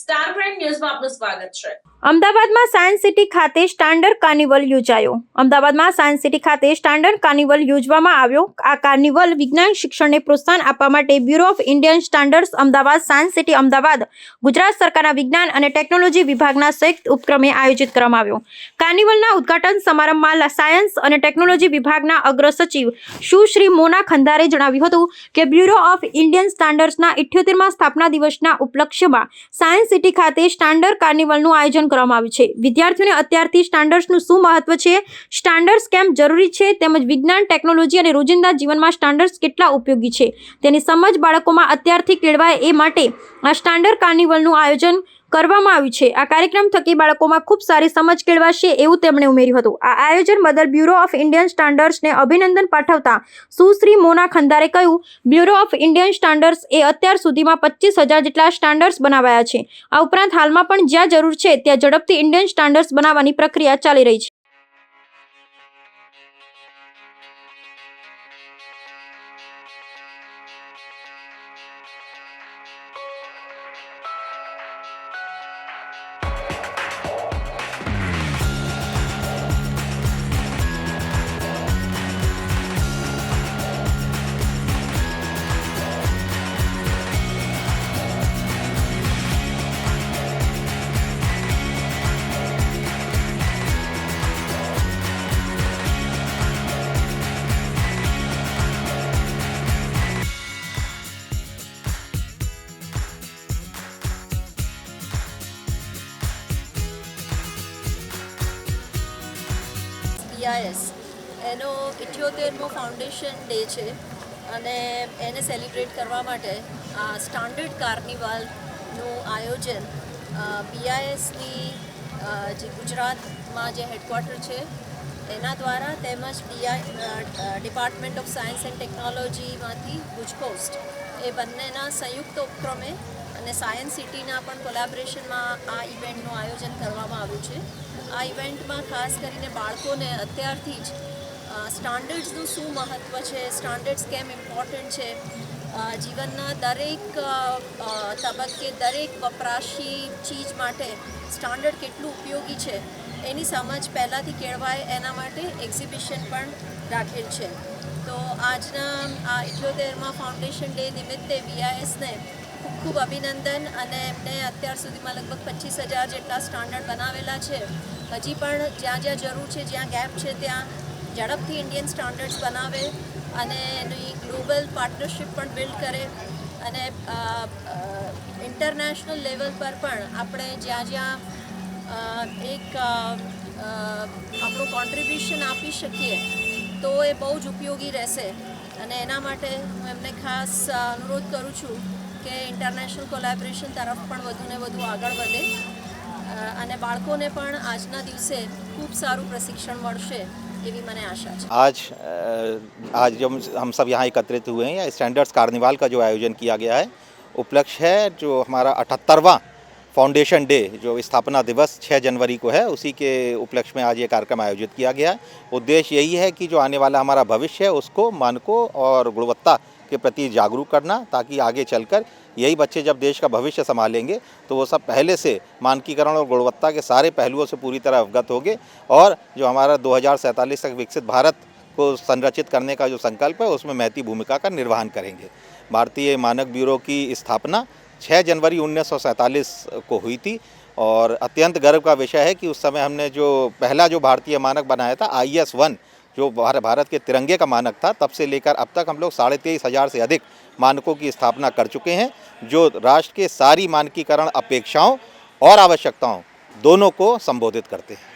Star prime ન્યૂઝમાં આપનું સ્વાગત છે। અમદાવાદમાં સાયન્સ સિટી ખાતે સ્ટાન્ડર્ડ કાર્નિવલ યોજાયો। અમદાવાદમાં સાયન્સ સિટી ખાતે સ્ટાન્ડર્ડ કાર્નિવલ યોજવામાં આવ્યો। આ કાર્નિવલ વિજ્ઞાન શિક્ષણને પ્રોત્સાહન આપવા માટે bureau of Indian standards Ahmedabad, science city Ahmedabad, Gujarat સરકારના વિજ્ઞાન અને ટેકનોલોજી વિભાગના સંયુક્ત ઉપક્રમે આયોજિત કરવામાં આવ્યો। કાર્નિવલના ઉદ્ઘાટન સમારંભમાં સાયન્સ અને ટેકનોલોજી વિભાગના અગ્ર સચિવ સુશ્રી મોના ખંદારે જણાવ્યું હતું કે બ્યુરો ઓફ ઇન્ડિયન સ્ટાન્ડર્ડ્સના 78મા સ્થાપના દિવસના ઉપલક્ષ્યમાં સાયન્સ સિટી ખાતે સ્ટાન્ડર્ડ કાર્નિવલનું આયોજન કરવામાં આવ્યું છે। વિદ્યાર્થીઓને અત્યારથી સ્ટાન્ડર્ડ્સનું શું મહત્વ છે, સ્ટાન્ડર્ડ્સ કેમ જરૂરી છે, તેમજ વિજ્ઞાન, ટેકનોલોજી અને રોજિંદા જીવનમાં સ્ટાન્ડર્ડ્સ કેટલા ઉપયોગી છે તેની સમજ બાળકોમાં અત્યારથી કેળવાય એ માટે આ સ્ટાન્ડર્ડ કાર્નિવલનું આયોજન કરવામાં આવ્યું છે। આ કાર્યક્રમ થકી બાળકોમાં ખૂબ સારી સમજ કેળવાશે એવું તેમણે ઉમેર્યું હતું। આ આયોજન બદલ બ્યુરો ઓફ ઇન્ડિયન સ્ટાન્ડર્ડ્સને અભિનંદન પાઠવતા સુશ્રી મોના ખંદારે કહ્યું, બ્યુરો ઓફ ઇન્ડિયન સ્ટાન્ડર્ડ્સ એ અત્યાર સુધીમાં 25,000 જેટલા સ્ટાન્ડર્ડ્સ બનાવાયા છે। આ ઉપરાંત હાલમાં પણ જ્યાં જરૂર છે ત્યાં ઝડપથી ઇન્ડિયન સ્ટાન્ડર્ડ્સ બનાવવાની પ્રક્રિયા ચાલી રહી છે। BIS એનો 78મો ફાઉન્ડેશન ડે છે અને એને સેલિબ્રેટ કરવા માટે આ સ્ટાન્ડર્ડ કાર્નિવલનું આયોજન BISની જે ગુજરાતમાં જે હેડક્વાર્ટર છે એના દ્વારા તેમજ ડિપાર્ટમેન્ટ ઓફ સાયન્સ એન્ડ ટેકનોલોજીમાંથી ગુજકોસ્ટ એ બંનેના સંયુક્ત ઉપક્રમે અને સાયન્સ સિટીના પણ કોલેબોરેશનમાં આ ઇવેન્ટનું આયોજન કરવામાં આવ્યું છે। આ ઇવેન્ટમાં ખાસ કરીને બાળકોને અત્યારથી જ સ્ટાન્ડર્ડ્સનું શું મહત્ત્વ છે, સ્ટાન્ડર્ડ્સ કેમ ઇમ્પોર્ટન્ટ છે, જીવનના દરેક તબક્કે દરેક વપરાશી ચીજ માટે સ્ટાન્ડર્ડ કેટલું ઉપયોગી છે એની સમજ પહેલાંથી કેળવાય એના માટે એક્ઝિબિશન પણ રાખેલ છે। તો આજના આ 78મા ફાઉન્ડેશન ડે નિમિત્તે BISને ખૂબ ખૂબ અભિનંદન અને એમને અત્યાર સુધીમાં લગભગ 25,000 જેટલા સ્ટાન્ડર્ડ બનાવેલા છે। હજી પણ જ્યાં જ્યાં જરૂર છે, જ્યાં ગેપ છે ત્યાં ઝડપથી ઇન્ડિયન સ્ટાન્ડર્ડ્સ બનાવે અને એની ગ્લોબલ પાર્ટનરશિપ પણ બિલ્ડ કરે અને ઇન્ટરનેશનલ લેવલ પર પણ આપણે જ્યાં જ્યાં એક આપણું કોન્ટ્રીબ્યુશન આપી શકીએ તો એ બહુ જ ઉપયોગી રહેશે અને એના માટે હું એમને ખાસ અનુરોધ કરું છું કે ઇન્ટરનેશનલ કોલેબોરેશન તરફ પણ વધુને વધુ આગળ વધે અને બાળકોને પણ આજના દિવસે ખૂબ સારું પ્રશિક્ષણ મળશે એવી મને આશા છે। आज जब हम सब यहाँ एकत्रित हुए हैं, स्टैंडर्ड्स कार्निवाल का जो आयोजन किया गया है, उपलक्ष्य है जो हमारा 78वां फाउंडेशन डे जो स्थापना दिवस 6 जनवरी को है, उसी के उपलक्ष्य में आज ये कार्यक्रम आयोजित किया गया है। उद्देश्य यही है कि जो आने वाला हमारा भविष्य है उसको मानकों और गुणवत्ता के प्रति जागरूक करना, ताकि आगे चलकर यही बच्चे जब देश का भविष्य संभालेंगे तो वो सब पहले से मानकीकरण और गुणवत्ता के सारे पहलुओं से पूरी तरह अवगत होंगे और जो हमारा 2047 तक विकसित भारत को संरचित करने का जो संकल्प है उसमें महती भूमिका का निर्वहन करेंगे। भारतीय मानक ब्यूरो की स्थापना 6 जनवरी 1947 को हुई थी और अत्यंत गर्व का विषय है कि उस समय हमने जो पहला जो भारतीय मानक बनाया था IS-1 जो भारत के तिरंगे का मानक था, तब से लेकर अब तक हम लोग 23,500 से अधिक मानकों की स्थापना कर चुके हैं जो राष्ट्र के सारी मानकीकरण अपेक्षाओं और आवश्यकताओं दोनों को संबोधित करते हैं।